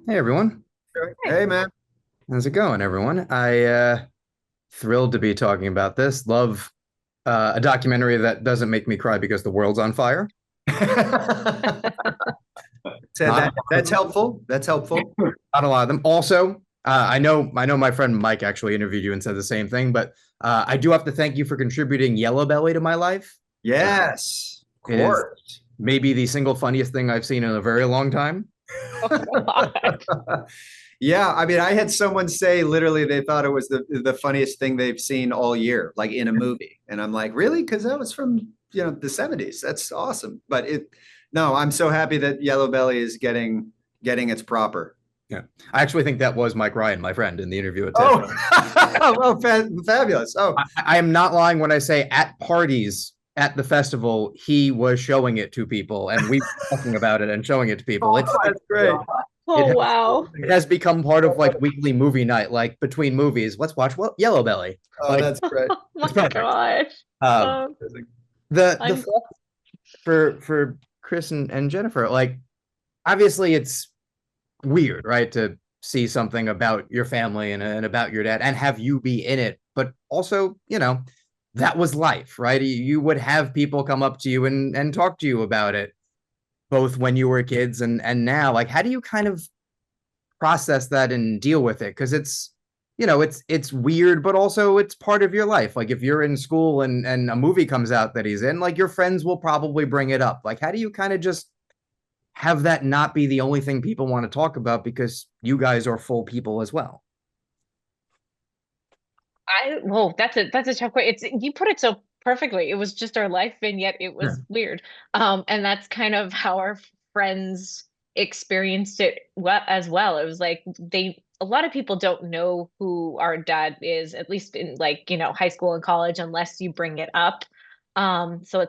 Hey everyone. Hey, man. How's it going, everyone? I thrilled to be talking about this. Love a documentary that doesn't make me cry because the world's on fire. So Not a lot of that's helpful. That's helpful. them. Not a lot of them. Also, I know my friend Mike actually interviewed you and said the same thing, but I do have to thank you for contributing Yellow Belly to my life. Yes, of It is course. maybe the single funniest thing I've seen in a very long time. Oh God. Yeah, I mean, I had someone say literally they thought it was the funniest thing they've seen all year, like in a movie. And I'm like, really? Because that was from, the 70s. That's awesome. But no, I'm so happy that Yellow Belly is getting its proper. Yeah, I actually think that was Mike Ryan, my friend, in the interview at TED. Oh, well, fabulous. Oh, I am not lying when I say at parties at the festival, he was showing it to people and we were talking about it and showing it to people. that's great. It Oh has, wow. it has become part of like weekly movie night, like between movies. Let's watch Yellow Belly. Oh, Like that's great. Oh my it's perfect. gosh. Uh, Um, the I'm glad. for Chris and Jennifer, like obviously it's weird, right, to see something about your family and about your dad and have you be in it, but also, that was life, right? You would have people come up to you and talk to you about it, both when you were kids and now. Like, how do you kind of process that and deal with it? Because it's weird, but also it's part of your life. Like if you're in school and a movie comes out that he's in, like your friends will probably bring it up. Like, how do you kind of just have that not be the only thing people want to talk about because you guys are full people as well? Whoa, that's a tough question. You put it so perfectly. It was just our life, and yet it Yeah. was weird. And that's kind of how our friends experienced it as well. It was like a lot of people don't know who our dad is, at least in like, high school and college, unless you bring it up. So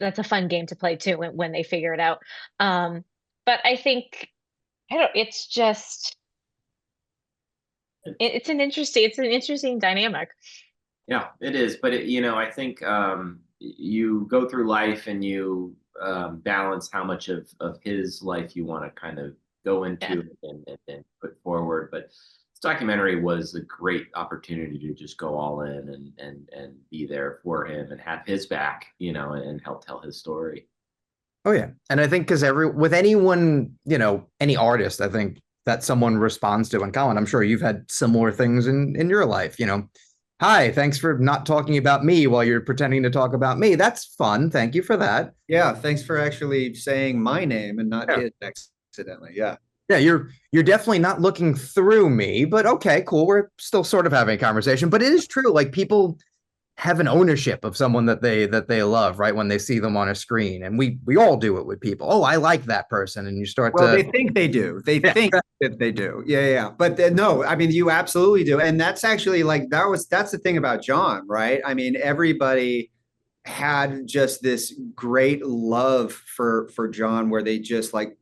that's a fun game to play too when they figure it out. But I think I don't, it's just it's an interesting dynamic. Yeah, it is. But I think you go through life and you balance how much of his life you want to kind of go Yeah. into and put forward. But this documentary was a great opportunity to just go all in and be there for him and have his back, and help tell his story. Oh yeah, and I think because with anyone, any artist, I think that someone responds to. And Colin, I'm sure you've had similar things in your life. Hi, thanks for not talking about me while you're pretending to talk about me. That's fun. Thank you for that. Yeah, thanks for actually saying my name and not Yeah. his accidentally. Yeah. Yeah, you're definitely not looking through me, but okay, cool. We're still sort of having a conversation. But it is true, like people have an ownership of someone that they love, right? When they see them on a screen. And we all do it with people. Oh, I like that person. And you start Well, to they think they do. They yeah, think that they do. Yeah, yeah. Yeah. But no, I mean, you absolutely do. And that's actually like that's the thing about John, right? I mean, everybody had just this great love for John where they just like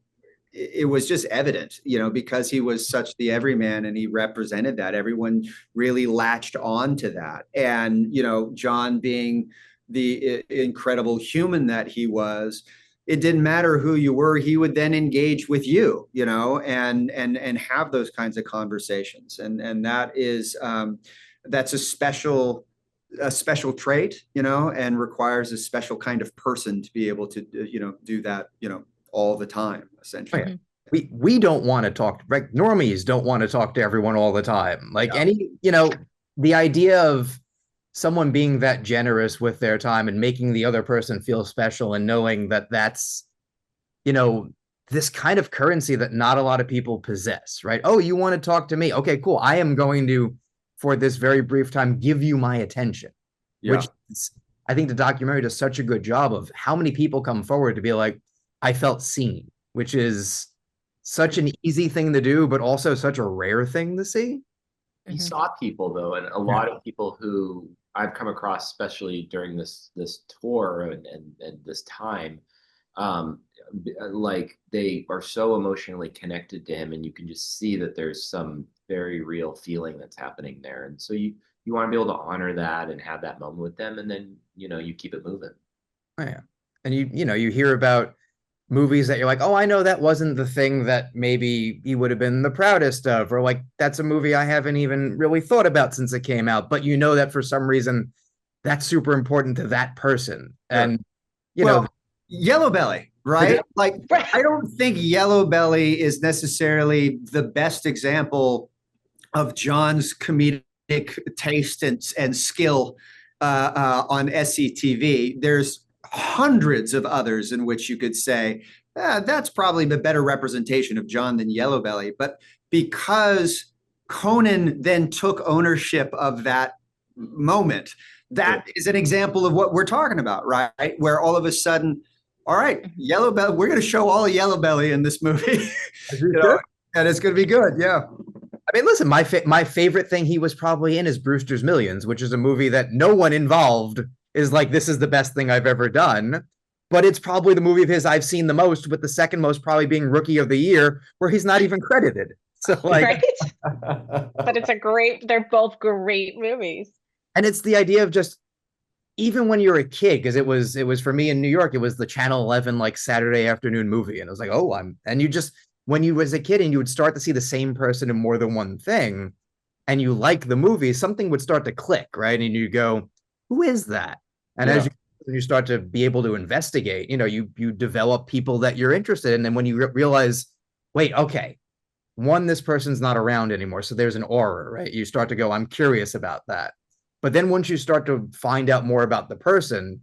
it was just evident, because he was such the everyman and he represented that. Everyone really latched on to that. And, John being the incredible human that he was, it didn't matter who you were, he would then engage with you, and have those kinds of conversations. And that's a special trait, and requires a special kind of person to be able to, do that, all the time, oh, essentially. yeah. Mhm. We don't want to talk, like normies don't want to talk to everyone all the time. Like the idea of someone being that generous with their time and making the other person feel special and knowing that that's, you know, this kind of currency that not a lot of people possess, right? Oh, you want to talk to me? Okay, cool. I am going to, for this very brief time, give you my attention, Yeah. which is, I think the documentary does such a good job of how many people come forward to be like, I felt seen, which is such an easy thing to do, but also such a rare thing to see. He Mhm. saw people though, and a Yeah. lot of people who I've come across, especially during this tour and this time, um, like they are so emotionally connected to him, and you can just see that there's some very real feeling that's happening there, and so you want to be able to honor that and have that moment with them, and then you keep it moving. Oh, yeah. And you hear about movies that you're like, oh, I know that wasn't the thing that maybe he would have been the proudest of, or like that's a movie I haven't even really thought about since it came out, but you know that for some reason that's super important to that person. Sure. And you know, Well, Yellow Belly, right? Like, Right. I don't think Yellow Belly is necessarily the best example of John's comedic taste and skill on SCTV. There's hundreds of others in which you could say that's probably a better representation of John than Yellow Belly. But because Conan then took ownership of that moment, that is an example of what we're talking about, right? Where all of a sudden, all right, Yellow Belly, we're going to show all of Yellow Belly in this movie. You know, and it's going to be good. Yeah. I mean, listen, my favorite thing he was probably in is Brewster's Millions, which is a movie that no one involved is like, this is the best thing I've ever done. But it's probably the movie of his I've seen the most, with the second most probably being Rookie of the Year, where he's not even credited. So like, Right. But they're both great movies. and it's the idea of just, even when you're a kid, because it was for me in New York, it was the Channel 11 like Saturday afternoon movie, and it was like, oh, and you just, when you was a kid and you would start to see the same person in more than one thing, and you like the movie, something would start to click, right? And you go, who is that? And Yeah. as you start to be able to investigate, you develop people that you're interested in, and then when you realize, wait, okay, one, this person's not around anymore, so there's an aura, right? You start to go, I'm curious about that. But then once you start to find out more about the person,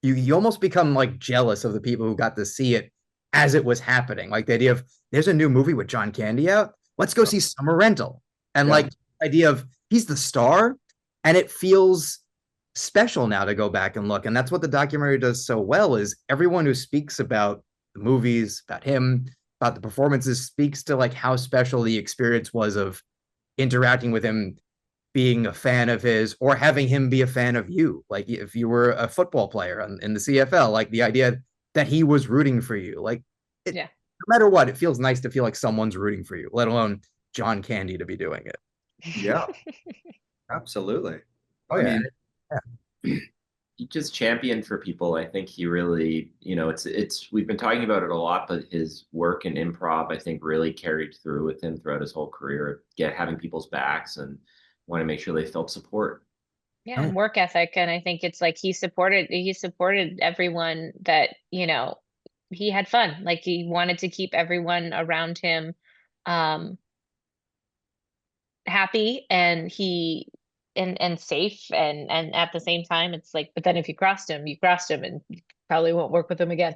you almost become like jealous of the people who got to see it as it was happening. Like the idea of, there's a new movie with John Candy out, let's go see Summer Rental. And Yeah. like the idea of, he's the star, and it feels special now to go back and look. And that's what the documentary does so well, is everyone who speaks about the movies, about him, about the performances, speaks to like how special the experience was of interacting with him, being a fan of his, or having him be a fan of you. Like if you were a football player in the CFL, like the idea that he was rooting for you, like Yeah. no matter what, it feels nice to feel like someone's rooting for you, let alone John Candy to be doing it. Yeah. Absolutely. Oh, I yeah. mean, He just championed for people. I think he really, it's we've been talking about it a lot, but his work in improv, I think, really carried through with him throughout his whole career, having people's backs and want to make sure they felt support. Yeah, and work ethic. And I think it's like he supported everyone that, he had fun. Like he wanted to keep everyone around him happy, and and safe, and at the same time it's like, but then if you crossed him, and you probably won't work with him again.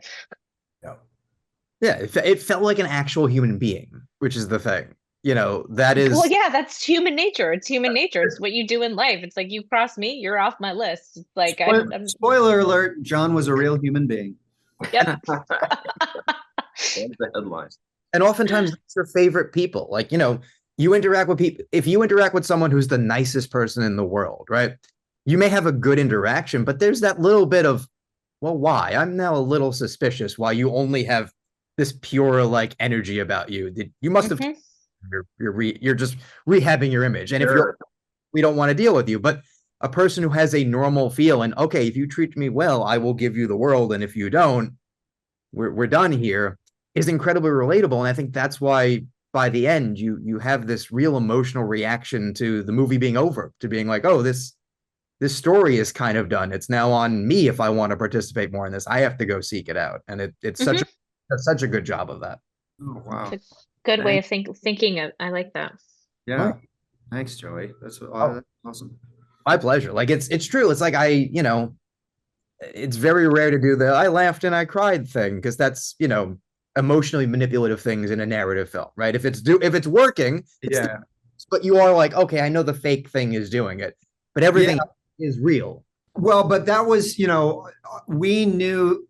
Yeah, it felt like an actual human being, which is the thing. That is. Well, yeah, that's human nature. It's human nature. It's what you do in life. It's like, you cross me, you're off my list. It's like, spoiler alert, John was a real human being. Yep. That's the headline. And oftentimes that's your favorite people. Like, you interact with people. If you interact with someone who's the nicest person in the world, right? You may have a good interaction, but there's that little bit of, well, why? I'm now a little suspicious why you only have this pure like energy about you. You must have you're just rehabbing your image. And Sure. we don't want to deal with you. But a person who has a normal feel, and okay, if you treat me well, I will give you the world. And if you don't, we're done here, is incredibly relatable. And I think that's why by the end, you have this real emotional reaction to the movie being over, to being like, oh, this story is kind of done. It's now on me if I want to participate more in this. I have to go seek it out. And it's such a good job of that. Oh, wow. It's a good way of thinking of. I like that. Yeah. Thanks, Joey. That's awesome. My pleasure. Like it's true. It's like it's very rare to do the I laughed and I cried thing, because that's, emotionally manipulative things in a narrative film, right? If it's working, but you are like, okay, I know the fake thing is doing it, but everything is real. Well, but that was, we knew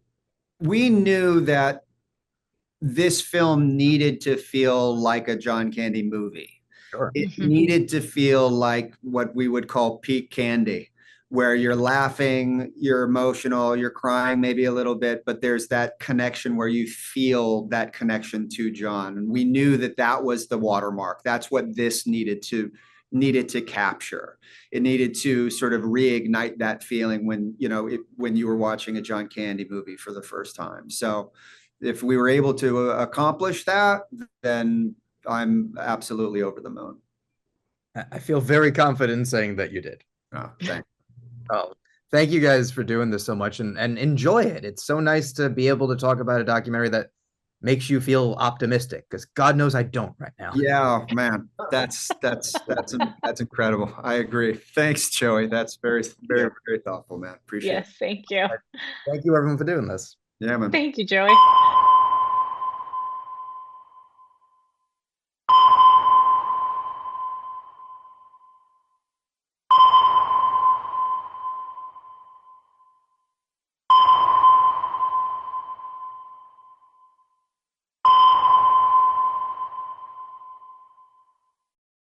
that this film needed to feel like a John Candy movie. Sure. It needed to feel like what we would call peak Candy, where you're laughing, you're emotional, you're crying maybe a little bit, but there's that connection where you feel that connection to John. And we knew that was the watermark. That's what this needed to capture. It needed to sort of reignite that feeling when you were watching a John Candy movie for the first time. So if we were able to accomplish that, then I'm absolutely over the moon. I feel very confident in saying that you did. Oh, thanks. Oh, thank you guys for doing this so much and enjoy it. It's so nice to be able to talk about a documentary that makes you feel optimistic, because God knows I don't right now. Yeah, man, that's incredible. I agree. Thanks, Joey. That's very, very, very thoughtful, man. Appreciate it. Yes, thank you. Thank you everyone for doing this. Yeah, man. Thank you, Joey.